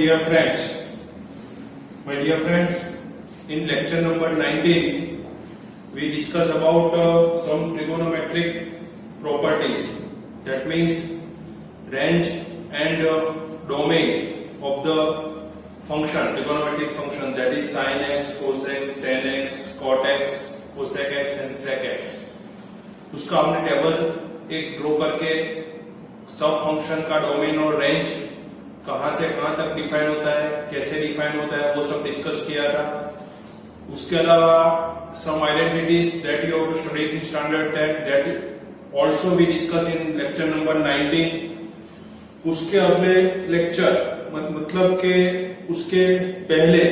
dear friends, in lecture number 19, we discuss about some trigonometric properties. That means range and domain of the function, trigonometric function, that is sin x, cos x, tan x, cot x, cosec x and sec x. उसका हमने table एक draw करके सब function का domain और range कहां से कहां तक डिफाइन होता है, कैसे डिफाइन होता है, वो सब डिस्कस किया था. उसके अलावा some identities that you have to study in standard 10, that also we discuss in lecture number 19. उसके अगले लेक्चर मतलब के उसके पहले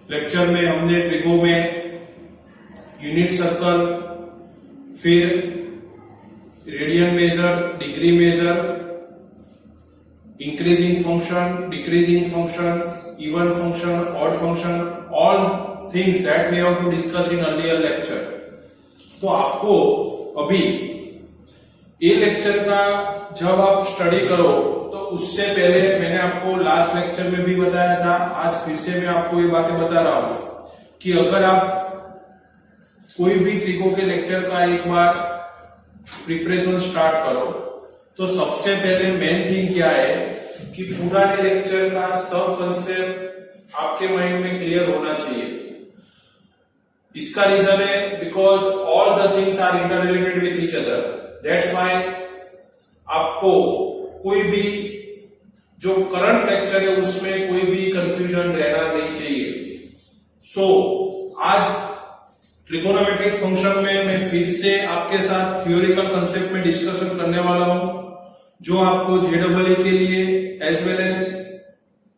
लेक्चर में हमने ट्रिगो में यूनिट सर्कल, फिर radian measure, degree measure, increasing function, decreasing function, even function, odd function, all things that we have to discuss in earlier lecture. तो आपको अभी ये लेक्चर का जब आप स्टडी करो तो उससे पहले मैंने आपको लास्ट लेक्चर में भी बताया था, आज फिर से मैं आपको ये बातें बता रहा हूं कि अगर आप कोई भी ट्रिगो के लेक्चर का एक बार प्रिपरेशन स्टार्ट करो तो सबसे पहले मेन थिंग क्या है कि पुराने लेक्चर का सब कंसेप्ट आपके माइंड में क्लियर होना चाहिए. इसका रीजन है because all the things are inter related with each other. That's why आपको कोई भी जो करंट लेक्चर है उसमें कोई भी कंफ्यूजन रहना नहीं चाहिए. सो आज ट्रिगोनोमेट्रिक फंक्शन में मैं फिर से आपके साथ थियोरिकल कंसेप्ट में डिस्कशन करने वाला हूं, जो आपको जेडब्ल्यू के लिए as well as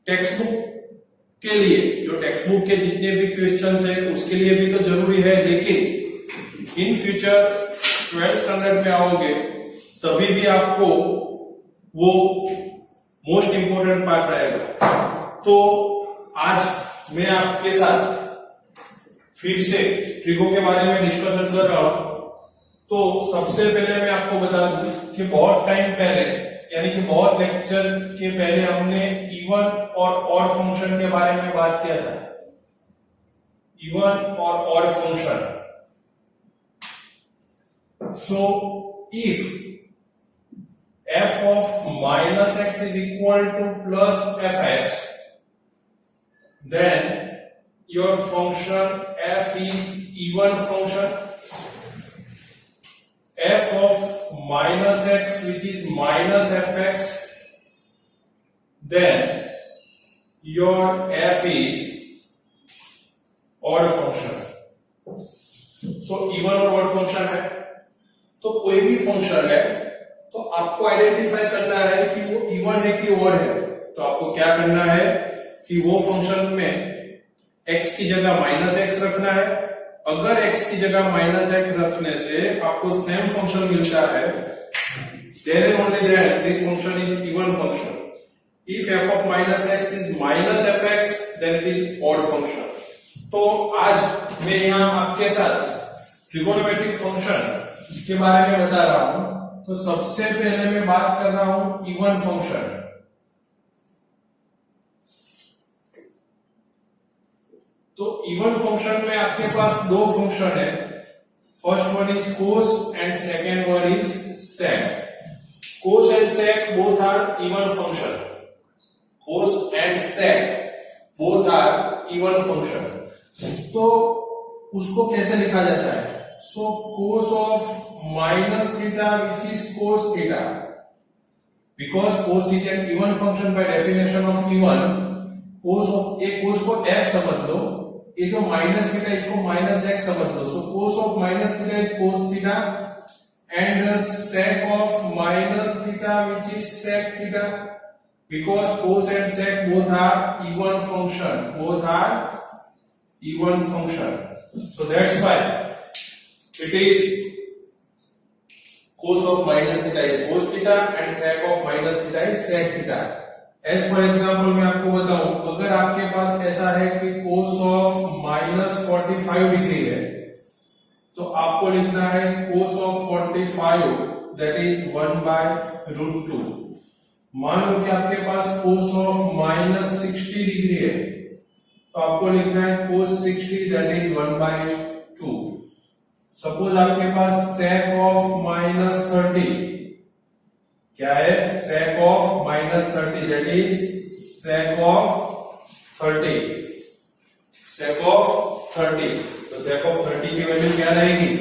text book के लिए, जो टेक्स्ट बुक के जितने भी क्वेश्चंस है उसके लिए भी तो जरूरी है, लेकिन इन फ्यूचर 12th स्टैंडर्ड में आओगे तभी भी आपको वो मोस्ट इंपोर्टेंट पार्ट रहेगा. तो आज मैं आपके साथ फिर से ट्रिगो के बारे में डिस्कशन कर रहा हूं. तो सबसे पहले मैं आपको बता दूं कि बहुत टाइम पहले, यानी कि बहुत लेक्चर के पहले हमने इवन और ऑड फंक्शन के बारे में बात किया था. इवन और odd function. So if f of minus x is equal to plus fx, then your function f is even function. F of minus x, which is minus fx, then your f is odd function. So even और odd function है, तो कोई भी function है तो आपको identify करना है कि वो इवन है कि ऑड है. तो आपको क्या करना है कि वो फंक्शन में x की जगह माइनस एक्स रखना है. अगर x की जगह माइनस एक्स रखने से आपको सेम फंक्शन मिलता है, then and only then this function is even function. If f of minus x is minus fx, then it is odd function. तो आज मैं यहाँ आपके साथ ट्रिगोनोमेट्रिक फंक्शन के बारे में बता रहा हूं. तो सबसे पहले मैं बात कर रहा हूं इवन फंक्शन. तो इवन फंक्शन में आपके पास दो फंक्शन है. First one is cos and second one is sec. Cos and sec both are even function. Cos and sec both are even function. तो उसको कैसे लिखा जाता है? So cos of minus theta, which is cos theta, because cos is an even function by definition of even. cos of एक cos को f समझ लो, ये जो minus theta इसको minus x समझ लो. so cos of minus theta is cos theta and sec of minus theta which is sec theta, because cos and sec both are even function. Both are even function. So that's why it is cos of minus theta is cos theta and sec of minus theta is sec theta. As for example मैं आपको बताऊं, अगर आपके पास ऐसा है कि cos of minus 45 degree है तो आपको लिखना है cos of 45 that is 1 by root 2. मान लो कि आपके पास cos ऑफ -60 डिग्री है, तो आपको लिखना है cos 60 दैट इज 1/2। सपोज आपके पास sec ऑफ -30, क्या है sec of -30 that is sec of 30, sec of 30। तो sec ऑफ 30 की वैल्यू क्या रहेगी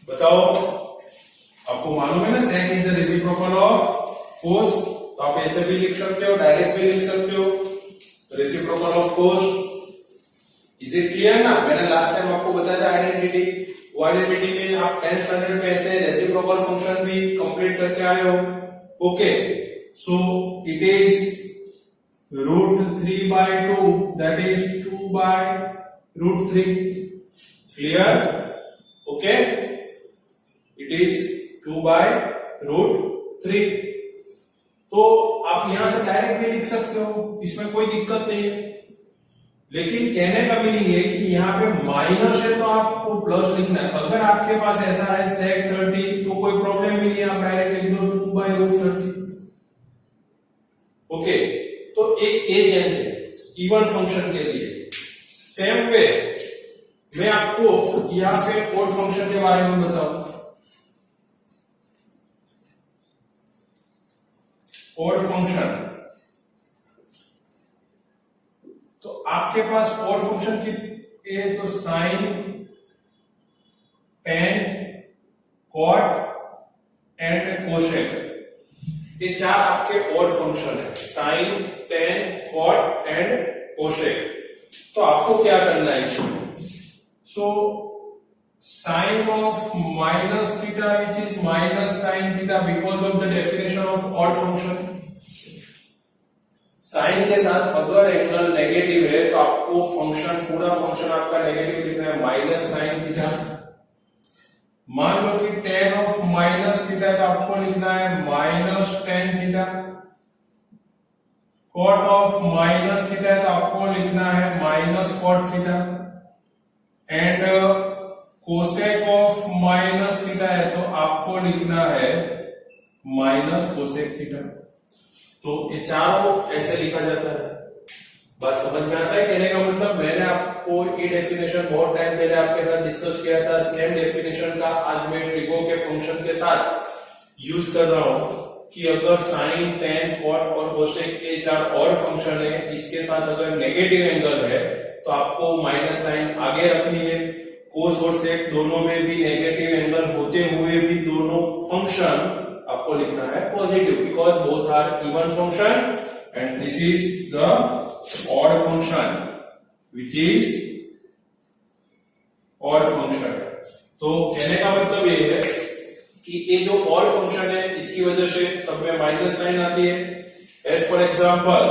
बताओ, आपको मालूम है ना sec is the reciprocal of cos, तो आप ऐसे भी लिख सकते हो, डायरेक्ट भी लिख सकते हो, reciprocal of cos। Is it clear ना? मैंने लास्ट टाइम आपको बताया था आइडेंटिटी, वो आइडेंटिटी में आप 10th स्टैंडर्ड में ऐसे रेसिप्रोकल फंक्शन भी कंप्लीट करके आए हो। Okay, so it is √3/2 that is 2/√3। Clear? Okay, it is 2/√3। तो आप यहां से डायरेक्ट भी लिख सकते हो, इसमें कोई दिक्कत नहीं है, लेकिन कहने का मीनिंग है कि यहाँ पे माइनस है तो आपको प्लस लिखना है। अगर आपके पास ऐसा है sec 30 तो कोई प्रॉब्लम ही नहीं है, आप डायरेक्ट लिख दो 2/√30। ओके, तो एक ए चेंज है इवन फंक्शन के लिए। सेम वे मैं आपको यहाँ पे ऑड फंक्शन के बारे में बताऊं। ऑड फंक्शन, तो आपके पास ऑड फंक्शन की ए तो sine, tan, cot and cosec, ये चार आपके ऑड फंक्शन है, sine, tan, cot and cosec. तो आपको क्या करना है, so sine of -θ which is -sin θ because of the definition of odd function। Sine के साथ अगर एंगल नेगेटिव है तो आपको फंक्शन, पूरा फंक्शन आपका नेगेटिव लिखना है -sin θ। मान लो कि tan ऑफ -θ तो आपको लिखना है -tan θ। cot ऑफ -θ तो आपको लिखना है -cot θ। एंड कोसेक ऑफ -θ है तो आपको लिखना है -cosec θ। तो ये चारों ऐसे लिखा जाता है। बात समझ में आता है? कहने का मतलब मैंने आपको ये डेफिनेशन बहुत टाइम पहले आपके साथ डिस्कस किया था, सेम डेफिनेशन का आज मैं ट्रिगो के फंक्शन के साथ यूज कर रहा हूं कि अगर साइन, tan, cot और कोसेक ये चार और फंक्शन है, इसके साथ अगर नेगेटिव एंगल है तो आपको माइनस साइन आगे रखनी है। कोस और सेक दोनों में भी नेगेटिव एंगल होते हुए भी दोनों फंक्शन आपको लिखना है positive, because both are even function and this is the odd function which is odd function. तो कहने का मतलब ये है कि ये जो ऑड फंक्शन है इसकी वजह से सब में माइनस साइन आती है। एज फॉर एग्जाम्पल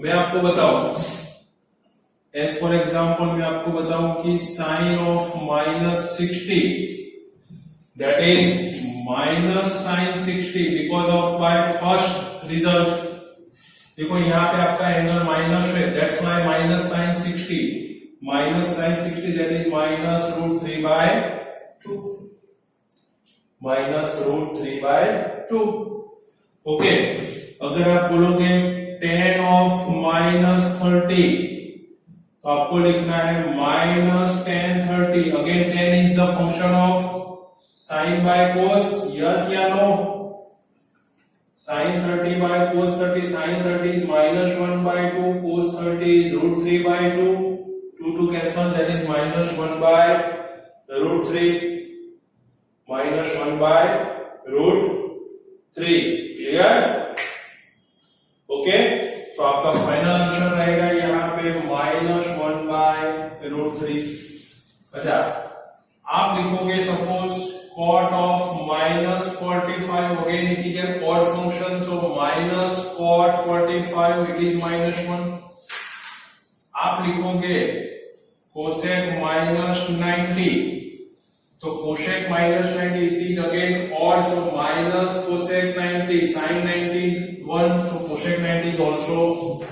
मैं आपको बताऊं कि sign of -60 that is -sin60 because of my first result। देखो यहाँ पे आपका एंगल माइनस है, that's why -sin60 that is -√3/2 okay. अगर आप बोलोगे tan ऑफ -30 तो आपको लिखना है -tan30। Again tan is the function of sin by cos, yes या no? sin 30 by cos 30, sin 30 is -1/2, cos 30 is √3/2, 2 to cancel, that is -1/√3, -1/√3। Clear? Okay, तो आपका फाइनल आंसर रहेगा यहाँ पे -1/√3। अच्छा, आप लिखोगे suppose cot of -45, again it is an odd function, so -cot 45 it is -1। आप लिखोगे cosec -90, तो cosec -90 it is again odd, so -cosec 90, sin 90 1, so cosec 90 is also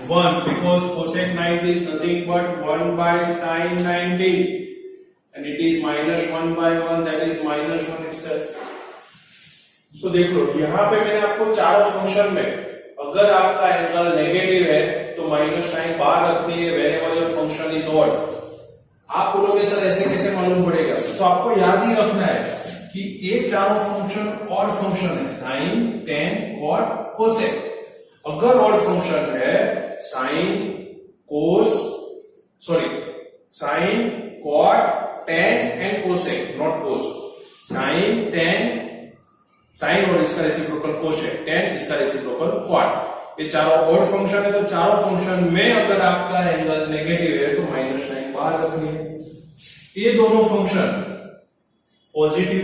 1 because cosec 90 is nothing but 1/sin 90 and it is -1/1, that is -1 itself। So देख लो यहाँ पे मैंने आपको चारों function में अगर आपका एंगल नेगेटिव है तो माइनस साइन बाहर रखनी है whenever your function is odd. आप बोलोगे सर ऐसे कैसे मालूम पड़ेगा? तो आपको याद ही रखना है कि ये चारों फंक्शन ऑड फंक्शन है, साइन, टेन, कॉट, कोसेक। अगर ऑड फंक्शन है sine, cos, sorry sine, cot, tan and cosec, not cos. Sine, tan, sine और इसका रेसिप्रोकल कोसेक, टेन इसका रेसिप्रोकल क्वाड। ये चारों ऑड फंक्शन है, तो चारों फंक्शन में अगर आपका एंगल नेगेटिव है तो माइनस साइन बाहर रखनी है। ये दोनों फंक्शन पॉजिटिव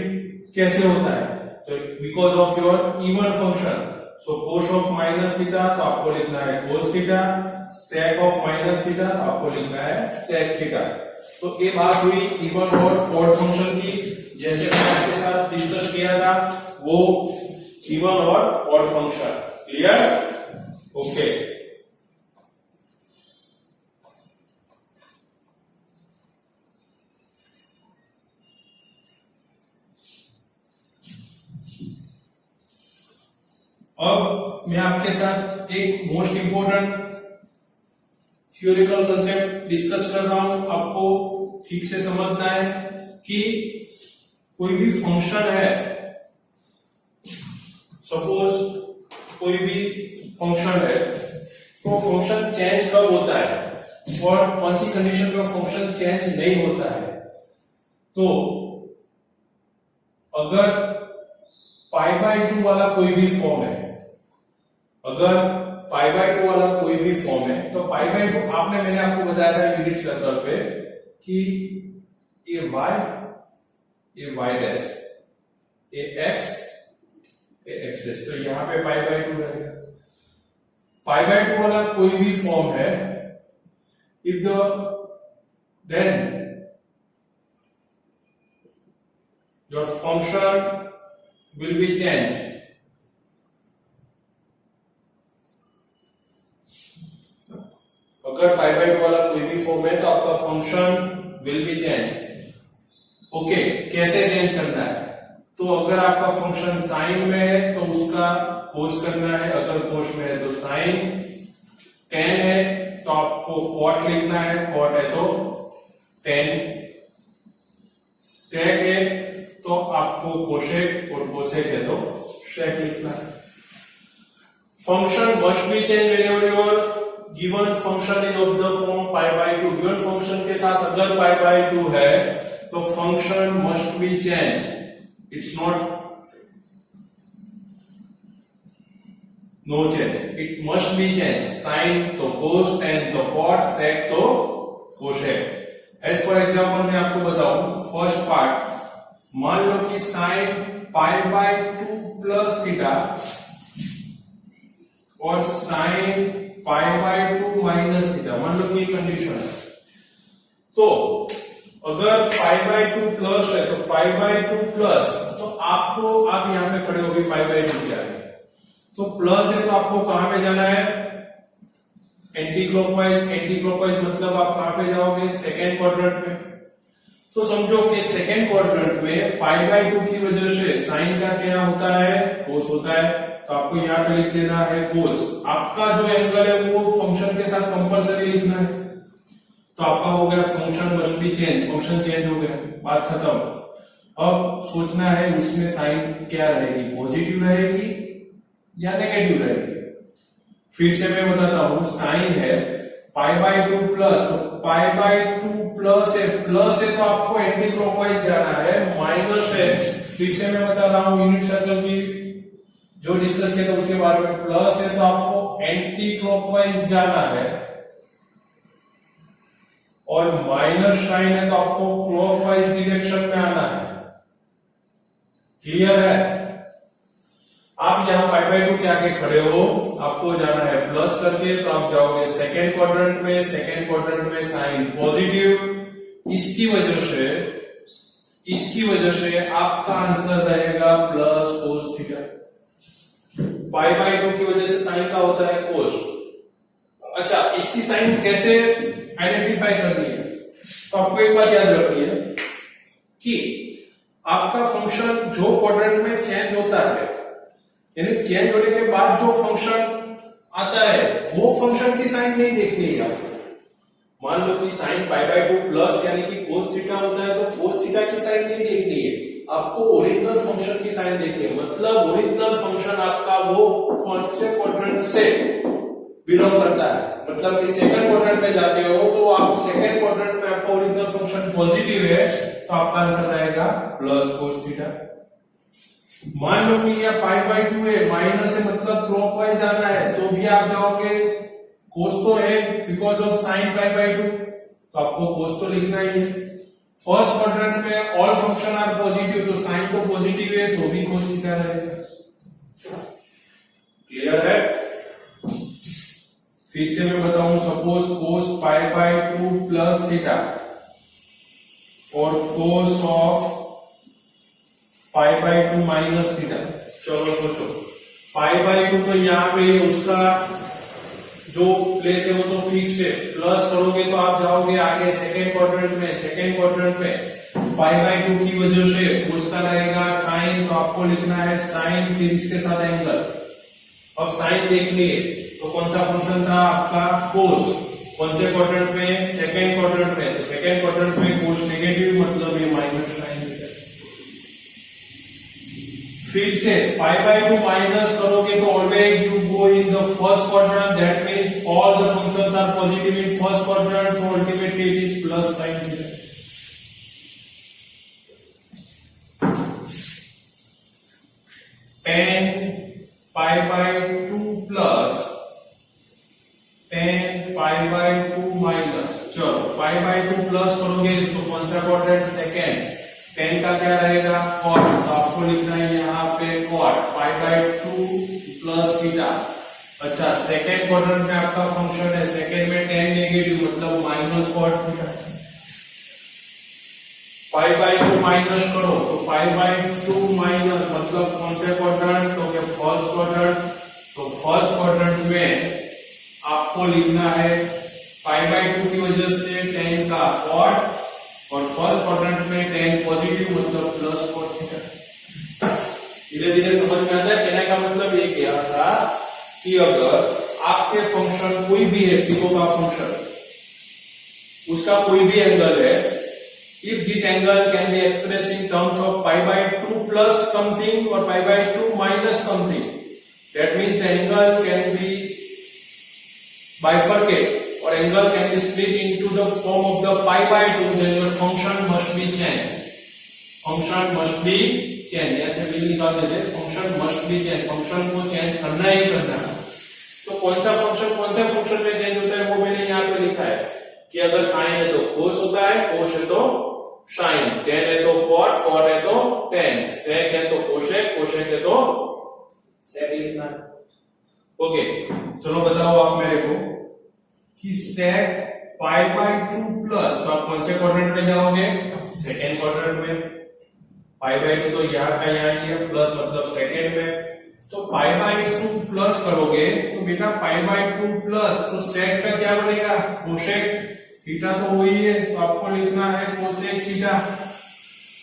कैसे होता है? तो because of your even function, so cos of minus theta तो आपको लिखना है cos theta, sake of minus theta तो आपको लिखना है सेक थीटा। तो ये बात हुई इवन और ऑड फंक्शन की, जैसे मैंने आपके साथ डिस्कस किया था वो इवन और ऑड फंक्शन। क्लियर? ओके। अब मैं आपके साथ एक most important theoretical concept discuss कर रहा हूं। आपको ठीक से समझना है कि कोई भी फंक्शन है, सपोज कोई भी फंक्शन है, तो फंक्शन चेंज कब होता है और कौन सी कंडीशन में फंक्शन चेंज नहीं होता है? तो अगर π/2 वाला कोई भी फॉर्म है, अगर π/2 वाला कोई भी फॉर्म है तो π/2 आपने मैंने आपको बताया था यूनिट सर्कल पे कि ये y, ये y डैश, ये x, ये x डैश, तो यहां पे π/2 रहेगा। π/2 वाला कोई भी फॉर्म है, if the then your function will be changed। अगर π/2 वाला कोई भी फॉर्म है तो आपका function will be change. Okay, कैसे चेंज करना है? तो अगर आपका फंक्शन साइन में है तो उसका कोस करना है, अगर कोस में है तो साइन, टेन है तो आपको कॉट लिखना है, कॉट है तो टेन, सेक है तो आपको कोसेक और कोसेक है तो सेक लिखना है। Function must be change whenever your given function is of the form π/2। Given function के साथ अगर π/2 है तो function must be change, it's not no change, it must be change. Sine तो कोस, टेन तो कॉट, सेक तो कोसेक। एज फॉर एग्जांपल मैं आपको बताऊं, फर्स्ट पार्ट, मान लो कि साइन π/2 प्लस थीटा और साइन π/2 माइनस थीटा, मान लो कि कंडीशन है। तो अगर π/2 प्लस है तो π/2 प्लस, तो आपको आप यहां पे खड़े हो गए π/2 के आगे, तो प्लस है तो आपको कहां पे जाना है? Anti clockwise. एंटी क्लॉकवाइज मतलब आप कहां पे जाओगे? सेकेंड क्वाड्रेंट में। तो समझो कि सेकेंड क्वाड्रेंट में π/2 की वजह से साइन का क्या होता है? कोस होता है, तो आपको यहां पे लिख देना है कोस। आपका जो एंगल है वो फंक्शन के साथ कंपलसरी लिखना है, तो आपका हो गया function must be change, function change हो गया, बात खत्म। अब सोचना है उसमें साइन क्या रहेगी, पॉजिटिव रहेगी या नेगेटिव रहेगी। फिर से मैं बताता हूं, साइन है π/2 प्लस, तो π/2 प्लस है तो आपको एंटी क्लॉकवाइज जाना है, माइनस है, फिर से मैं बता रहा हूं यूनिट सर्कल की जो डिस्कस किया था उसके बारे में, प्लस है तो आपको एंटी क्लॉकवाइज जाना है, और माइनस साइन है तो आपको क्लॉकवाइज डायरेक्शन में आना है। क्लियर है? आप यहां π/2 के आगे खड़े हो, आपको जाना है प्लस करके, तो आप जाओगे सेकेंड क्वाड्रेंट में, सेकेंड क्वाड्रेंट में साइन पॉजिटिव, इसकी वजह से आपका आंसर रहेगा प्लस कोस थीटा। π/2 की वजह से साइन का होता है कोस। अच्छा, इसकी साइन कैसे आइडेंटिफाई करनी है? तो आपको एक बात याद रखनी है कि आपका फंक्शन जो क्वाड्रेंट में चेंज होता है, यानी चेंज होने के बाद जो फंक्शन आता है वो फंक्शन की साइन नहीं देखनी है आपको। मान लो कि साइन पाई बाय 2 प्लस यानी कि कोस थीटा होता है, तो कोस थीटा की साइन नहीं देखनी है आपको, ओरिजिनल फंक्शन की साइन देखनी है। मतलब ओरिजिनल फंक्शन आपका वो कौन से क्वाड्रेंट से बिलोंग करता है, मतलब कि सेकंड क्वाड्रेंट में जाते हो तो आप सेकंड क्वाड्रेंट में आपका ओरिजिनल फंक्शन पॉजिटिव है, तो आपका आंसर आएगा प्लस कोस थीटा। मान लो कि यह पाई बाय 2 है, माइनस है मतलब क्लॉकवाइज आना है, तो भी आप जाओगे, कोस तो है because of sine pi by 2, तो आपको कोस तो लिखना ही है। फर्स्ट क्वाड्रेंट में ऑल फंक्शन आर पॉजिटिव, तो साइन तो पॉजिटिव है तो भी कोस थीटा रहेगा। क्लियर है? फिर से मैं बताऊं, suppose cos pi by 2 plus theta और cos of pi by 2 minus theta. चलो सोचो, पाई बाय 2 तो यहाँ पे उसका जो प्लेस है वो तो फिक्स है, प्लस करोगे तो आप जाओगे आगे सेकेंड क्वाड्रेंट में। सेकेंड क्वाड्रेंट में पाई बाय 2 की वजह से उसका रहेगा साइन, तो आपको लिखना है साइन फिर इसके साथ एंगल। अब साइन देखनी है तो कौन सा फंक्शन था आपका, कोस। कौन से क्वाड्रेंट में, सेकेंड क्वाड्रेंट में, तो सेकेंड क्वाड्रेंट में कोस नेगेटिव मतलब ये माइनस साइन। फिर से पाई बाय 2 माइनस करोगे तो always you go in the first quadrant, that means all the functions are positive in first quadrant, so ultimately it is plus sin theta. Tan pi by 2 plus tan pi by 2 minus, चलो pi by 2 plus करोगे तो कौन सा quadrant, second. tan का क्या रहेगा, cot, तो आपको लिखना है यहाँ पे cot pi by 2 plus theta. अच्छा, सेकेंड क्वाड्रेंट में आपका फंक्शन है, सेकेंड में tan नेगेटिव मतलब minus cot theta. Pi by 2 minus करो तो पाई बाय 2 माइनस मतलब कौन से क्वाड्रेंट, तो क्या फर्स्ट क्वाड्रेंट। तो फर्स्ट क्वाड्रेंट में आपको लिखना है पाई बाय 2 की वजह से tan का cot, और फर्स्ट क्वाड्रेंट में tan पॉजिटिव मतलब प्लस cot थीटा। धीरे धीरे समझ में आता है। कहने का मतलब ये क्या था कि अगर आपके फंक्शन कोई भी है, पिको का फंक्शन, उसका कोई भी एंगल है, if this angle can be expressed in terms of pi by 2 plus something or pi by 2 minus something, that means the angle can be bifurcated or angle can be split into the form of the pi by 2, then your function must be changed. Function must be changed, ऐसे bill निकाल देते, function must be changed, function को change करना ही करना है। तो कौन सा फंक्शन में चेंज होता है वो मैंने यहाँ पे लिखा है कि अगर साइन है तो कोस होता है, कोस है तो साइन, टेन है तो कॉट, कॉट है तो टेन, सेक है तो कोशेक, कोशेक है तो सेक लिखना है। ओके, चलो बताओ आप मेरे को कि सेक पाई बाय 2 प्लस, तो आप कौन से क्वाड्रेंट में जाओगे, सेकेंड क्वाड्रेंट में। पाई बाय 2 तो यहाँ का यहाँ ही है, प्लस मतलब सेकेंड में, तो पाई बाय 2 प्लस करोगे तो बेटा पाई बाय 2 प्लस, तो सेक का क्या बनेगा, कोशेक थीटा, तो वही है, तो आपको लिखना है कोसेक थीटा।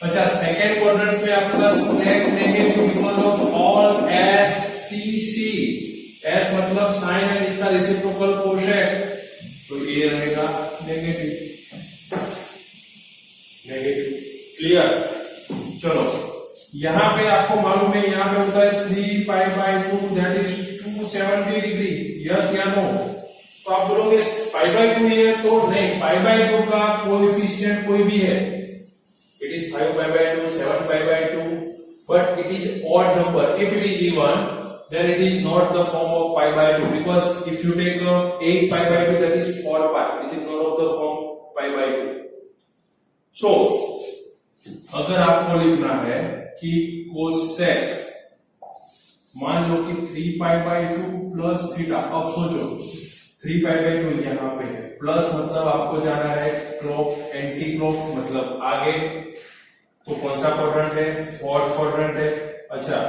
अच्छा, सेकेंड क्वाड्रेंट में आपका sec negative because of all S T C, एस मतलब साइन है, इसका रेसिप्रोकल कोशेक, तो ये रहेगा नेगेटिव। क्लियर? चलो, यहां पे आपको मालूम है, यहां पे होता है 3 पाई by 2 that is 270 degree, yes या नो। तो आप बोलोगे पाई बाय 2 है, तो नहीं, पाई बाय 2 का कोएफिशिएंट कोई भी है, it is 5 pi by 2, 7 pi by 2, but it is odd number. If it is even then it is not the form of pi by 2, because if you take 8 pi by 2 that is 4 pi, it is not of the form pi by 2. So अगर आपको लिखना है कि cosec, मान लो कि 3 पाई by 2 plus theta, अब सोचो 3 पाई बाय 2 यहाँ पे है, प्लस मतलब आपको जाना है क्लॉक, एंटी क्लॉक मतलब आगे, तो कौन सा क्वाड्रेंट है, फोर्थ क्वाड्रेंट है। अच्छा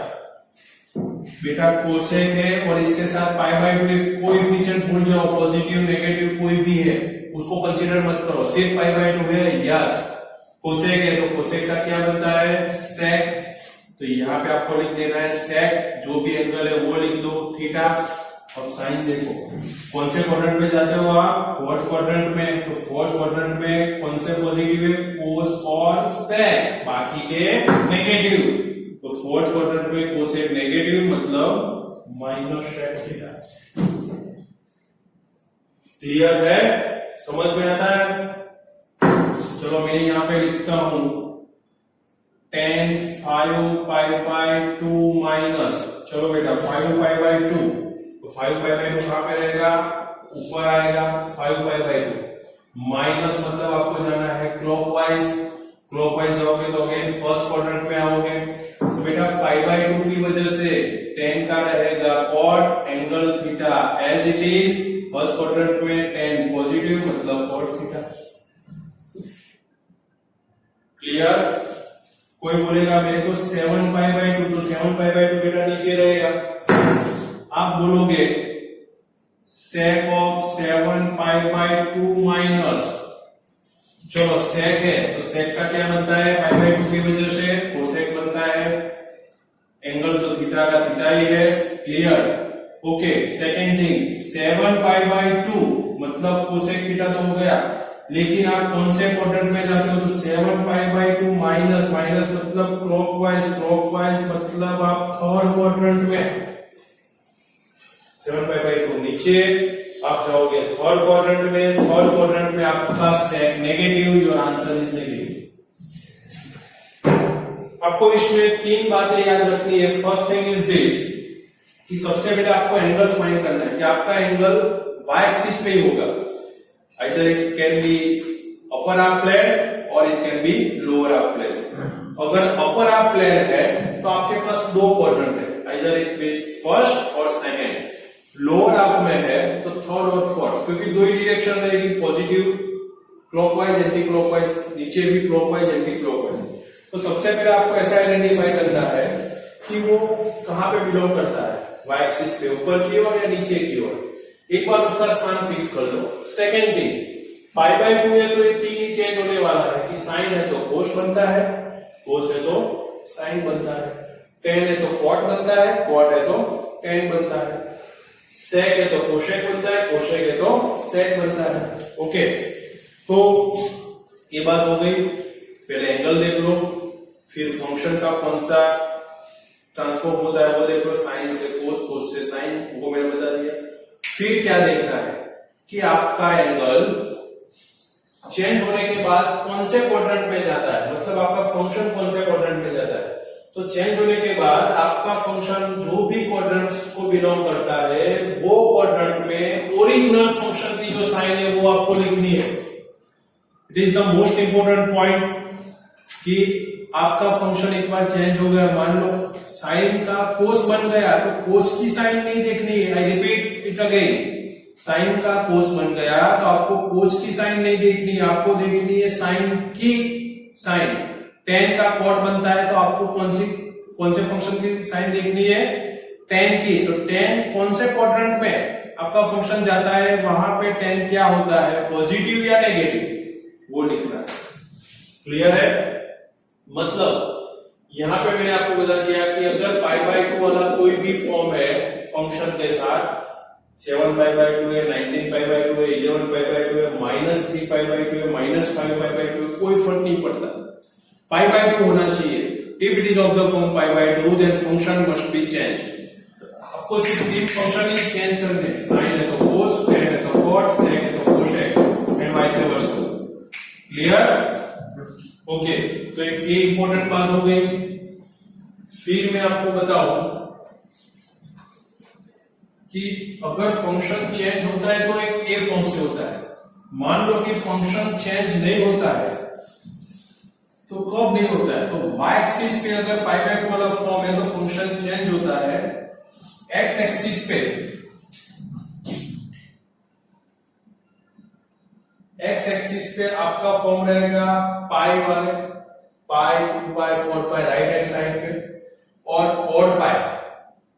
बेटा कोसेक है और इसके साथ पाई बाय 2 कोएफिशिएंट भूल जाओ, पॉजिटिव नेगेटिव कोई भी है उसको कंसीडर मत करो, सिर्फ पाई बाय 2 है। यस, कोसेक है तो कोसेक का क्या बनता है, सेक, तो यहाँ पे आपको लिख देना है सेक, जो भी एंगल है वो लिख दो, थीटा, अब साइन देखो, कौन से क्वाड्रेंट में जाते हो आप? फोर्थ क्वाड्रेंट में। तो फोर्थ क्वाड्रेंट में कौन से पॉजिटिव है? कोस और सेक, बाकी के नेगेटिव। तो फोर्थ क्वाड्रेंट में कोसेक नेगेटिव मतलब माइनस सेक थीटा। क्लियर है? समझ में आता है? चलो मैं यहां पे लिखता हूं tan 5 पाई बाय 2 माइनस, चलो बेटा 5 पाई बाय 2, तो 5 पाई बाय 2 कहां पे रहेगा? ऊपर आएगा। 5 पाई बाय 2 माइनस मतलब आपको जाना है क्लॉकवाइज। क्लॉकवाइज जाओगे तो अगेन फर्स्ट क्वाड्रेंट में आओगे। तो बेटा पाई बाय 2 की वजह से tan का रहेगा cot angle theta as it is. First quadrant में tan पॉजिटिव मतलब कॉट थीटा। क्लियर? कोई बोलेगा मेरे को 7 पाई बाय 2, तो 7 पाई बाय 2 बेटा नीचे रहेगा। आप बोलोगे sec of 7 pi by 2 minus, चलो sec है तो sec का क्या बनता है? पाई बाय 2 की वजह से कोसेक बनता है। एंगल तो थीटा का थीटा ही है। Clear? Okay, second thing 7 pi by 2 मतलब कोसेक थीटा तो हो गया, लेकिन आप कौन से क्वाड्रेंट में जाते हो? तो 7 पाई बाय 2 माइनस, माइनस मतलब क्लॉकवाइज, क्लॉकवाइज मतलब आप थर्ड क्वाड्रेंट में। 7 पाई बाय 2 नीचे, आप जाओगे थर्ड क्वाड्रेंट में। थर्ड क्वाड्रेंट में आपका sec negative, your answer is negative. आपको इसमें तीन बातें याद रखनी है। फर्स्ट थिंग इज दिस कि सबसे पहले आपको एंगल फाइंड करना है कि आपका एंगल वाई एक्सिस पे ही होगा। Either it can be upper half plane or it can be lower half plane. अगर upper half plane है तो आपके पास दो क्वाड्रेंट है, either it be first और second. लोअर हाफ में है तो थर्ड और फोर्थ, क्योंकि दो ही डायरेक्शन रहेगी, पॉजिटिव क्लॉकवाइज एंटी क्लॉकवाइज, नीचे भी क्लॉकवाइज एंटी क्लॉकवाइज। तो सबसे पहले आपको ऐसा आइडेंटिफाई करना है कि वो कहां पे बिलोंग करता है, वाई एक्सिस पे ऊपर की ओर या नीचे की ओर। एक बार उसका स्थान फिक्स कर लो। सेकेंड थिंग, पाई बाय 2 है तो ये तीन ही चेंज होने वाला है कि साइन है तो कोस बनता है, कोस है तो साइन बनता है, टेन है तो कॉट बनता है, कॉट है तो टेन बनता है, सेक है तो कोशेक बनता है, कोशेक है तो सेक बनता है। ओके, तो ये बात हो गई। पहले एंगल देख लो, फिर फंक्शन का कौन सा ट्रांसफॉर्म होता है वो देख लो, साइन से कोस, कोस से साइन, वो मैंने बता दिया। फिर क्या देखना है कि आपका एंगल चेंज होने के बाद कौन से क्वाड्रेंट में जाता है, मतलब आपका फंक्शन कौन से क्वाड्रेंट में जाता है। तो चेंज होने के बाद आपका फंक्शन जो भी क्वाड्रेंट्स को बिलोंग करता है वो क्वाड्रेंट में ओरिजिनल फंक्शन की जो साइन है वो आपको लिखनी है। It is the most important point कि आपका फंक्शन एक बार चेंज हो गया, मान लो साइन का कोस बन गया तो कोस की साइन नहीं देखनी है। I repeat it again, sine का कोस बन गया तो आपको कोस की साइन नहीं देखनी है, आपको देखनी है साइन की साइन। टेन का कॉट बनता है तो आपको कौन से फंक्शन की साइन देखनी है, टेन की। तो टेन कौन से क्वाड्रेंट में आपका फंक्शन जाता है, वहां पे टेन क्या होता है, पॉजिटिव या नेगेटिव, वो लिखना है। क्लियर है? मतलब यहां पे मैंने आपको बता दिया कि अगर पाई बाय 2 वाला कोई भी फॉर्म है फंक्शन के साथ, 7 पाई बाय 2 है, 19 पाई बाय 2 है, 11 पाई बाय 2 है, -3 पाई बाय 2 है, -5 पाई बाय 2 है, कोई फर्क नहीं पड़ता, पाई बाय 2 होना चाहिए। If it is of the form pi by 2 then function must be change. आपको सिर्फ तीन फंक्शन ही चेंज करने, साइन है तो कोस, टेन है तो कॉट, सेक है तो cosec and vice versa. Clear? Okay, तो ये इंपॉर्टेंट बात हो गई। फिर मैं आपको बताऊं कि अगर फंक्शन चेंज होता है तो एक ए फॉर्म से होता है। मान लो कि फंक्शन चेंज नहीं होता है तो कब नहीं होता है, तो वाई एक्सिस पे अगर पाई बाय 2 वाला फॉर्म है तो फंक्शन चेंज होता है। एक्स एक्सिस पे, एक्स एक्सिस पे आपका फॉर्म रहेगा पाई वाले, पाई, 2 पाई, 4 पाई राइट हैंड साइड पे, और ऑड पाई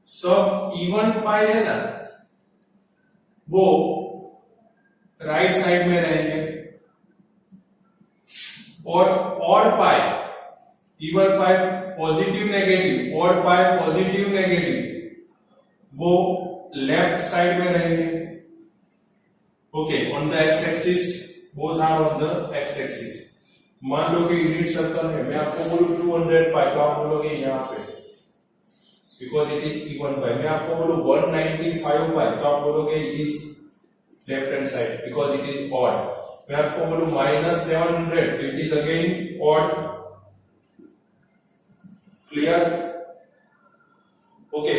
सब इवन पाई है ना वो राइट साइड में रहेंगे, और odd pi, even pi positive negative, odd pi positive negative, वो लेफ्ट साइड में रहेंगे। Okay, on the x axis, both are on the x axis. मान लो कि यूनिट सर्कल है, मैं आपको बोलूं 200 पाई, तो आप बोलोगे यहाँ पे because it is even pi. मैं आपको बोलूं 195 पाई, तो आप बोलोगे it is left hand side because it is odd. मैं आपको बोलूं -700, तो it is again odd. Clear? Okay,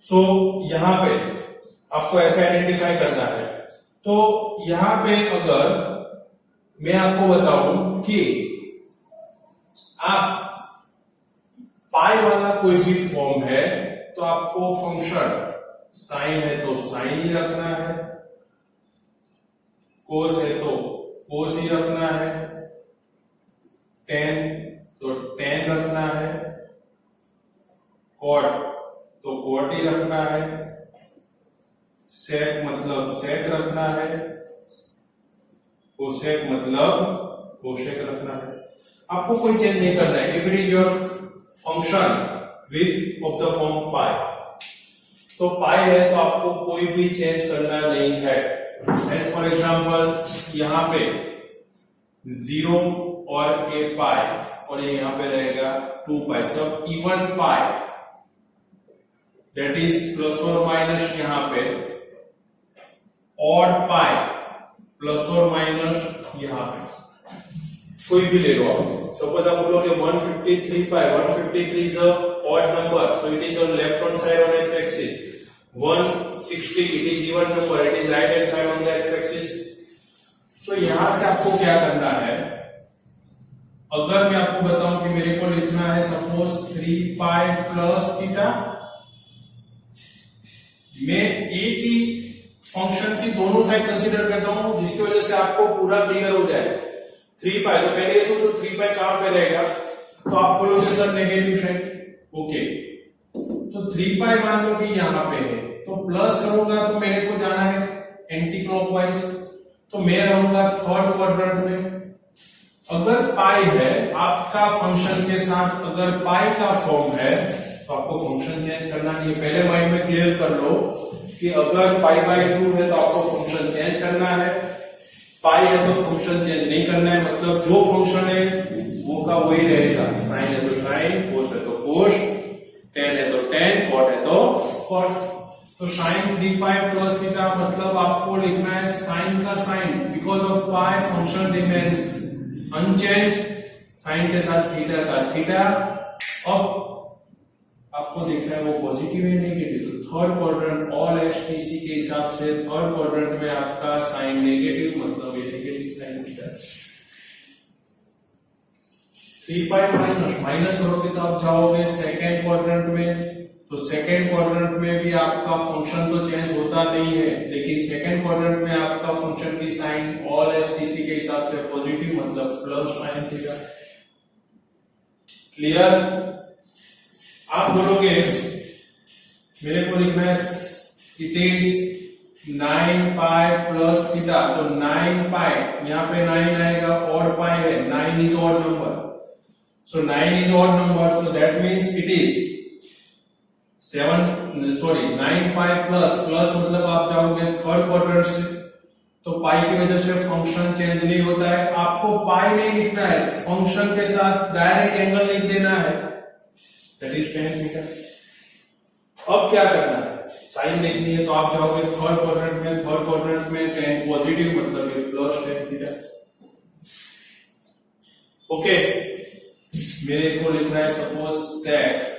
so यहां पे आपको ऐसे आइडेंटिफाई करना है। तो यहां पे अगर मैं आपको बताऊं कि आप पाई वाला कोई भी फॉर्म है, तो आपको फंक्शन साइन है तो साइन ही रखना है, कोस है तो कोस ही रखना है, टेन तो टेन रखना है, कॉट तो कॉट ही रखना है, सेक मतलब सेक रखना है, कोसेक मतलब कोसेक रखना है। आपको कोई चेंज नहीं करना है। If it is your function with of the form pi, तो पाई है तो आपको कोई भी चेंज करना नहीं है। एज फॉर एग्जांपल यहाँ पे 0 और ए पाई, और ये यहाँ पे रहेगा 2 पाई, सब even pi, that is plus और माइनस। यहाँ पे ऑड पाई प्लस और माइनस, यहाँ पे कोई भी ले लो आप। सपोज आप बोलोगे 153 पाई, 153 is a odd number, so it is on left hand side on x axis. 160 it is even number, it is right hand side on the x axis. तो यहां से आपको क्या करना है, अगर मैं आपको बताऊं कि मेरे को लिखना है सपोज 3 पाई प्लस थीटा, मैं एक ही फंक्शन की दोनों साइड कंसीडर करता हूं, जिसकी वजह से आपको पूरा क्लियर हो जाए। 3 पाई, तो पहले ये सोचो 3 पाई कहां पे रहेगा, तो आप बोलोगे सर नेगेटिव साइड। ओके, तो 3 पाई मान लो कि यहां पे है, तो प्लस करूंगा तो मेरे को जाना है एंटी क्लॉकवाइज, तो मैं रहूंगा थर्ड क्वाड्रेंट में। अगर पाई है आपका फंक्शन के साथ, अगर पाई का फॉर्म है, तो आपको फंक्शन चेंज करना नहीं है। पहले माइंड में क्लियर कर लो कि अगर पाई बाय 2 है तो आपको फंक्शन चेंज करना है, पाई है तो फंक्शन चेंज नहीं करना है। मतलब जो फंक्शन है वो का वही रहेगा, साइन है तो साइन, कोस है तो कोस, टेन है तो टेन, कॉट है तो कॉट। तो साइन 3 पाई प्लस थीटा, मतलब आपको लिखना है साइन का sine, because of pi function remains unchange, sine के साथ थीटा का थीटा। अब आपको देखना है वो पॉजिटिव है नेगेटिव, तो थर्ड क्वाड्रेंट ऑल एसटीसी के हिसाब से थर्ड क्वाड्रेंट में आपका साइन नेगेटिव, मतलब ये negative sine theta. 3 pi minus करोगे तो आप जाओगे सेकेंड क्वाड्रेंट में, तो सेकेंड क्वाड्रेंट में भी आपका फंक्शन तो चेंज होता नहीं है, लेकिन सेकेंड क्वाड्रेंट में आपका फंक्शन की साइन ऑल एसटीसी के हिसाब से पॉजिटिव, मतलब प्लस साइन थीटा। क्लियर? आप बोलोगे मेरे को लिखना है it is 9 pi plus theta, तो 9 पाई, यहाँ पे 9 आएगा, और पाई है, 9 is odd number, so 9 is odd number, so that means it is 9 pi plus, plus मतलब आप जाओगे थर्ड क्वाड्रेंट से, तो पाई की वजह से फंक्शन चेंज नहीं होता है। आपको पाई नहीं लिखना है, फंक्शन के साथ डायरेक्ट एंगल लिख देना है, दैट इज tan थीटा। अब क्या करना है, साइन देखनी है, तो आप जाओगे थर्ड क्वाड्रेंट में, थर्ड क्वाड्रेंट में tan पॉजिटिव, मतलब ये प्लस tan थीटा। ओके, मेरे को लिखना है सपोज sec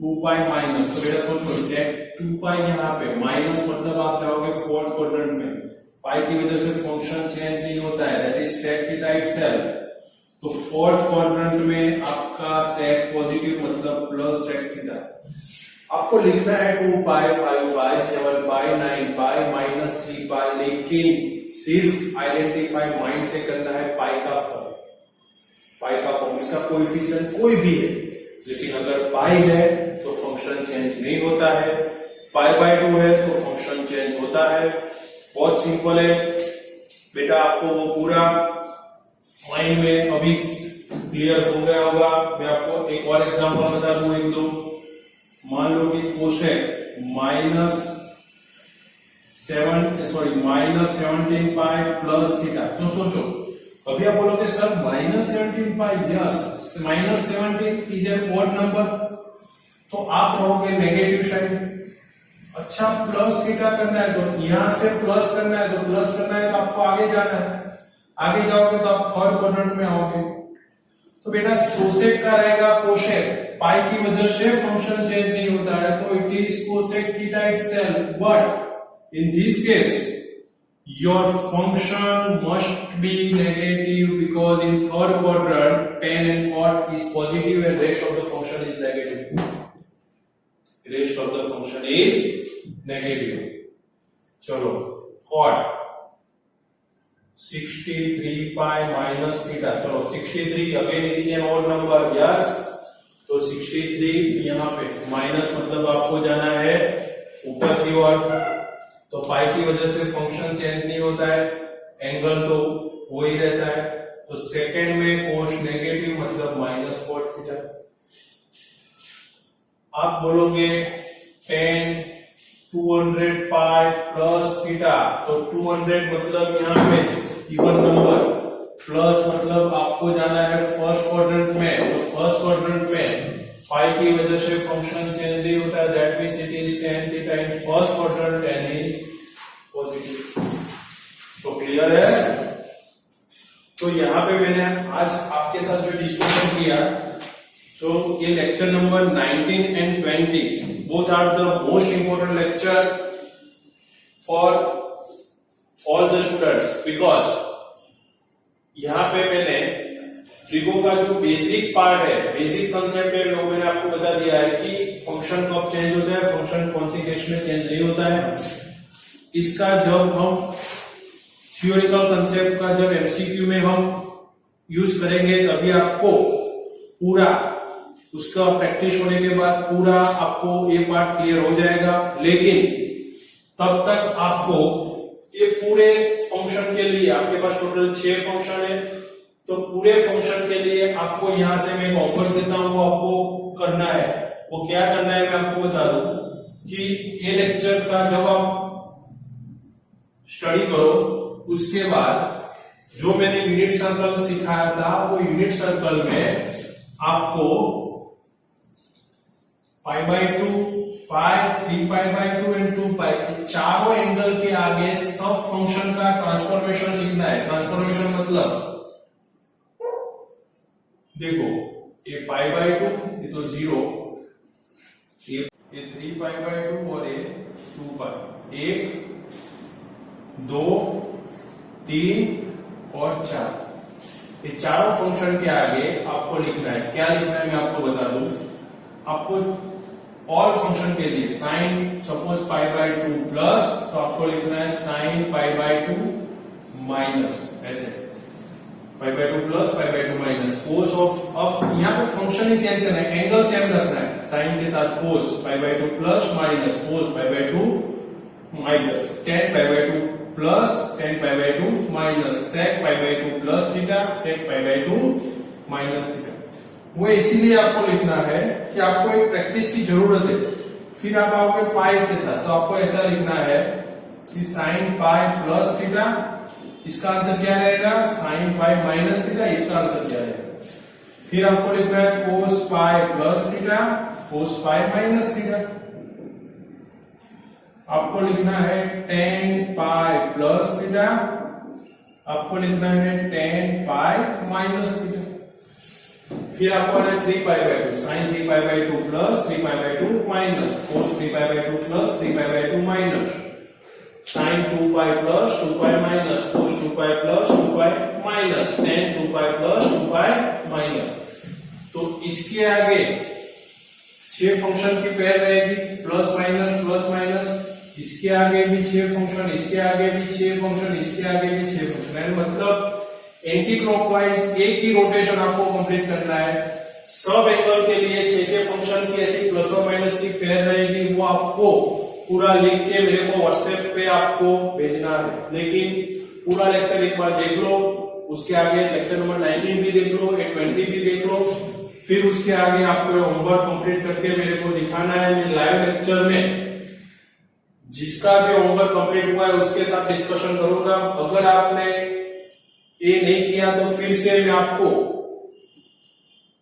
2 पाई माइनस, तो बेटा सोचो sec 2 पाई यहाँ पे माइनस, मतलब आप जाओगे फोर्थ क्वाड्रेंट में, पाई की वजह से फंक्शन चेंज नहीं होता है, that is sec theta itself. तो फोर्थ क्वाड्रेंट में आपका sec पॉजिटिव, मतलब प्लस sec थीटा। आपको लिखना है 2 पाई, 5 पाई, 7 पाई, 9 पाई, माइनस 3 पाई, लेकिन सिर्फ आइडेंटिफाई माइंड से करना है पाई का फॉर्म। पाई का फॉर्म, इसका कोएफिशिएंट कोई भी है, लेकिन अगर पाई है तो फंक्शन चेंज नहीं होता है, पाई बाय 2 है तो फंक्शन चेंज होता है। बहुत सिंपल है बेटा, आपको वो पूरा माइंड में अभी क्लियर हो गया होगा। मैं आपको एक और एग्जांपल बता दूं, एक दो। मान लो कि कोसेक -17 पाई प्लस थीटा। तो सोचो, अभी आप बोलोगे sir -17 pi, yes, -17 is an odd number, तो आप रहोगे नेगेटिव साइड। अच्छा, प्लस थीटा करना है तो यहां से प्लस करना है, तो प्लस करना है तो आपको आगे जाना है, आगे जाओगे तो आप थर्ड क्वाड्रेंट में आओगे। तो बेटा कोसेक का रहेगा कोसेक, पाई की वजह से फंक्शन चेंज नहीं होता है, तो it is cosec theta itself, but in this case your function must be negative because in third quadrant tan and cot is positive and rest of the function is negative. Rest of the function is negative. चलो, cot 63 pi minus theta, चलो 63 again it is an odd number, yes, तो 63 यहाँ पे minus मतलब आपको जाना है ऊपर की ओर, तो पाई की वजह से फंक्शन चेंज नहीं होता है, एंगल तो वही रहता है, तो सेकेंड में कोस नेगेटिव मतलब माइनस कॉट थीटा। आप बोलोगे tan 200 पाई प्लस थीटा, तो 200 मतलब यहाँ पे इवन नंबर, प्लस मतलब आपको जाना है फर्स्ट क्वाड्रेंट में, तो फर्स्ट क्वाड्रेंट में पाई की वजह से फंक्शन चेंज नहीं होता है, that means it is tan theta in first quadrant, tan is positive. तो क्लियर है? तो यहाँ पे मैंने आज आपके साथ जो डिस्कशन किया, तो ये lecture number 19 and 20 both are the most important lecture for all the students, because यहाँ पे मैंने ट्रिगो का जो बेसिक पार्ट है, बेसिक कंसेप्ट है, वो मैंने आपको बता दिया है कि फंक्शन कब चेंज होता है, फंक्शन कौन सी केस में चेंज नहीं होता है। इसका जब हम थियोरिकल कंसेप्ट का जब एमसीक्यू में हम यूज करेंगे तभी आपको पूरा उसका प्रैक्टिस होने के बाद पूरा आपको ये पार्ट क्लियर हो जाएगा, लेकिन तब तक आपको ये पूरे फंक्शन के लिए, आपके पास टोटल 6 फंक्शन है, तो पूरे फंक्शन के लिए आपको यहां से मैं होमवर्क देता हूं, वो आपको करना है। वो क्या करना है मैं आपको बता दूं कि ये लेक्चर का जब आप स्टडी करो, उसके बाद जो मैंने यूनिट सर्कल सिखाया था, वो यूनिट सर्कल में आपको पाई by 2, pi, 3 pi by 2 and 2 पाई, चारों एंगल के आगे सब फंक्शन का ट्रांसफॉर्मेशन लिखना है। ट्रांसफॉर्मेशन मतलब देखो, ये पाई बाई 2 ये तो 0, ये 3 पाई बाई 2 और ये 2 पाई, 1 2 3 और 4, ये चारों फंक्शन के आगे आपको लिखना है। क्या लिखना है मैं आपको बता दूं, आपको ऑल फंक्शन के लिए sine suppose pi by 2 plus, तो आपको लिखना है साइन पाई बाई 2 माइनस, ऐसे पाई by 2 plus pi by 2 minus cos of, अब यहाँ पे फंक्शन ही चेंज करना है, एंगल सेम रखना है, साइन के साथ cos pi by 2 plus minus cos pi by 2 minus tan pi by 2 plus tan pi by 2 minus sec pi by 2 plus theta sec pi by 2 minus theta. वो इसीलिए आपको लिखना है कि आपको एक प्रैक्टिस की जरूरत है। फिर आप आओगे पाई के साथ, तो आपको ऐसा लिखना है कि साइन पाई प्लस थीटा, इसका आंसर क्या रहेगा, साइन पाई माइनस थीटा, इसका आंसर क्या रहेगा। फिर आपको लिखना है कोस पाई प्लस थीटा, कोस पाई माइनस थीटा। आपको लिखना है tan पाई प्लस थीटा, आपको लिखना है tan पाई माइनस थीटा। फिर आपको है 3 pi by 2, sine 3 pi by 2 plus 3 pi by 2 minus cos 3 pi by 2 plus 3 pi by 2 minus sine 2 pi plus 2 pi minus cos 2 pi plus 2 pi minus tan 2 pi plus 2 pi minus. तो इसके आगे 6 function की pair रहेगी, plus minus plus minus, इसके आगे भी 6 function, इसके आगे भी 6 फंक्शन, इसके आगे भी 6 फंक्शन, मतलब एंटी क्लॉकवाइज एक ही रोटेशन आपको कंप्लीट करना है। सब एंगल के लिए 6 फंक्शन की ऐसी प्लस और माइनस की पेयर रहेगी, वो आपको पूरा लिख के मेरे को व्हाट्सएप पे आपको भेजना है। लेकिन पूरा लेक्चर एक बार देख लो, उसके आगे लेक्चर नंबर 19 भी देख लो, 20 भी देख लो, फिर उसके आगे आपको होमवर्क कंप्लीट करके मेरे को दिखाना है। मैं लाइव लेक्चर में जिसका भी होमवर्क कंप्लीट हुआ है उसके साथ डिस्कशन करूंगा। अगर आपने ये नहीं किया तो फिर से मैं आपको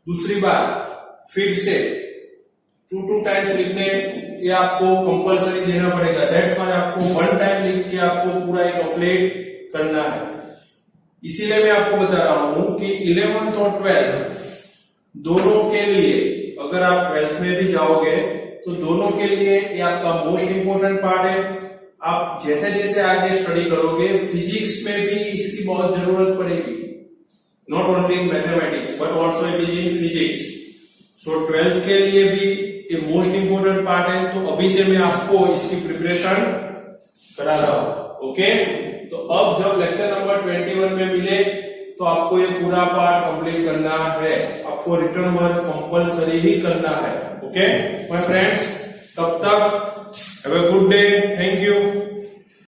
दूसरी बार फिर से 2 टाइम्स लिखने ये आपको कंपलसरी देना पड़ेगा। दैट्स व्हाई आपको 1 टाइम लिख के आपको पूरा एक कंप्लीट करना है। इसीलिए मैं आपको बता रहा हूं कि 11th और 12th दोनों के लिए, अगर आप 12th में भी जाओगे तो दोनों के लिए ये आपका मोस्ट इंपोर्टेंट पार्ट है। आप जैसे जैसे आगे स्टडी करोगे फिजिक्स में भी इसकी बहुत जरूरत पड़ेगी, not only in mathematics but also it is in physics. So 12th के लिए भी ये मोस्ट इंपोर्टेंट पार्ट है। तो अभी से मैं आपको इसकी प्रिपरेशन करा रहा हूं। ओके, तो अब जब लेक्चर नंबर 21 में मिले तो आपको ये पूरा पार्ट कंप्लीट करना है। आपको रिटर्न वर्क कंपलसरी ही करना है। ओके माय फ्रेंड्स, तब तक हैव अ गुड डे।